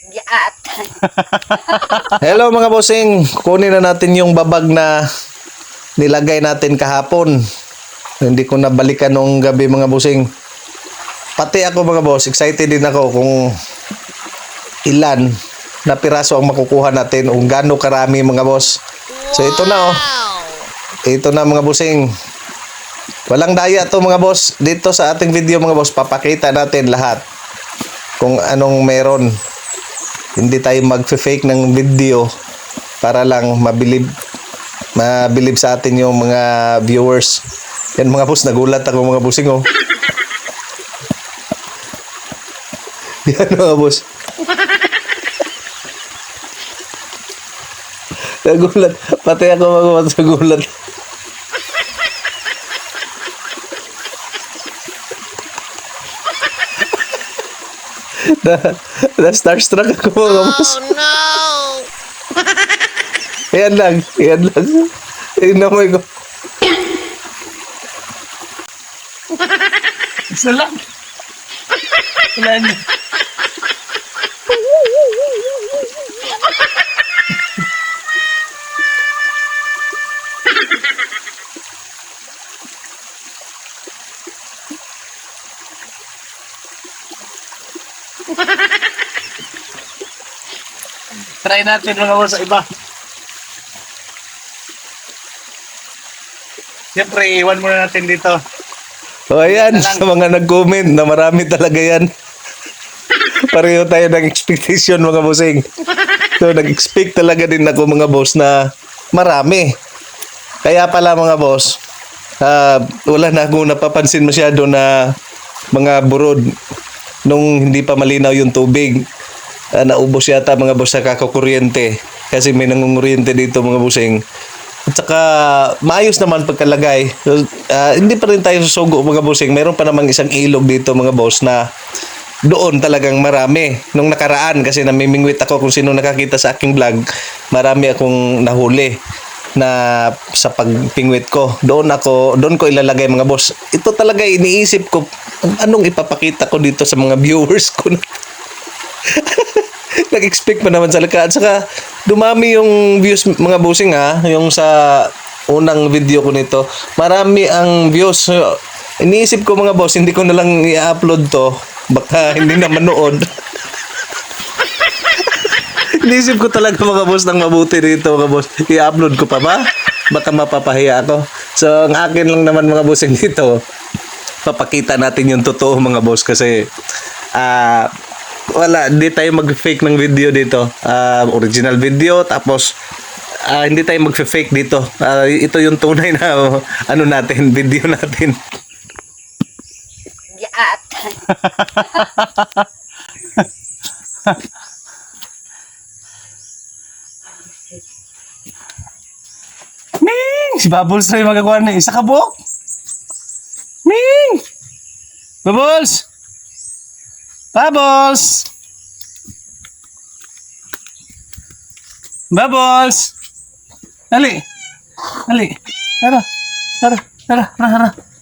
Giat. Hello mga bossing, kunin na natin yung babag na nilagay natin kahapon. Hindi ko nabalikan nung gabi mga bossing. Pati ako mga boss, excited din ako kung ilan na piraso ang makukuha natin o gaano karami mga boss. So ito na oh. Ito na mga bossing. Walang daya to mga boss. Dito sa ating video mga boss, papakita natin lahat kung anong meron. Hindi tayo mag-fake ng video para lang mabilib sa atin yung mga viewers. Yan mga boss, nagulat ako mga bossing oh. Yan mga boss. Nagulat. Pati ako mga boss, nagulat. na starstruck ako mga boss. Oh no! Ayan lang. Inamoy ko. Isa lang. Wala niya. Try natin mga boss sa iba. Siyempre, iwan muna natin dito. O ayan, sa mga nag-comment na marami talaga yan. Pareho tayo ng expectation mga bossing. So nag-expect talaga din ako mga boss na marami. Kaya pala mga boss, wala na akong napapansin masyado na mga burod nung hindi pa malinaw yung tubig. Naubos yata mga boss sa kakakuryente kasi may nangunguryente dito mga bossing. At saka maayos naman pagkalagay. So, hindi pa rin tayo susugo mga bossing. Meron pa namang isang ilog dito mga boss na doon talagang marami. Nung nakaraan kasi namimingwit ako kung sino nakakita sa aking vlog, marami akong nahuli na sa pagpingwit ko. Doon ko ilalagay mga boss. Ito talaga iniisip ko anong ipapakita ko dito sa mga viewers ko. Nag-expect pa naman sa lakaan. Saka dumami yung views mga bossing yung sa unang video ko nito. Marami ang views. So, iniisip ko mga boss, hindi ko na lang i-upload to. Baka hindi na manood. Iniisip ko talaga mga boss ng mabuti dito mga boss. I-upload ko pa ba? Baka mapapahiya ako. So ang akin lang naman mga bossing dito, papakita natin yung totoo mga boss kasi wala, hindi tayo mag-fake ng video dito. Original video, tapos hindi tayo mag-fake dito. Ito yung tunay na video natin. Giat. Ming! Si Bubbles na yung magagawa na isa kabok. Ming! Bubbles! Bubbles! Bubbles! Dali! Dali! Tara! Tara! Tara! Tara! Tara!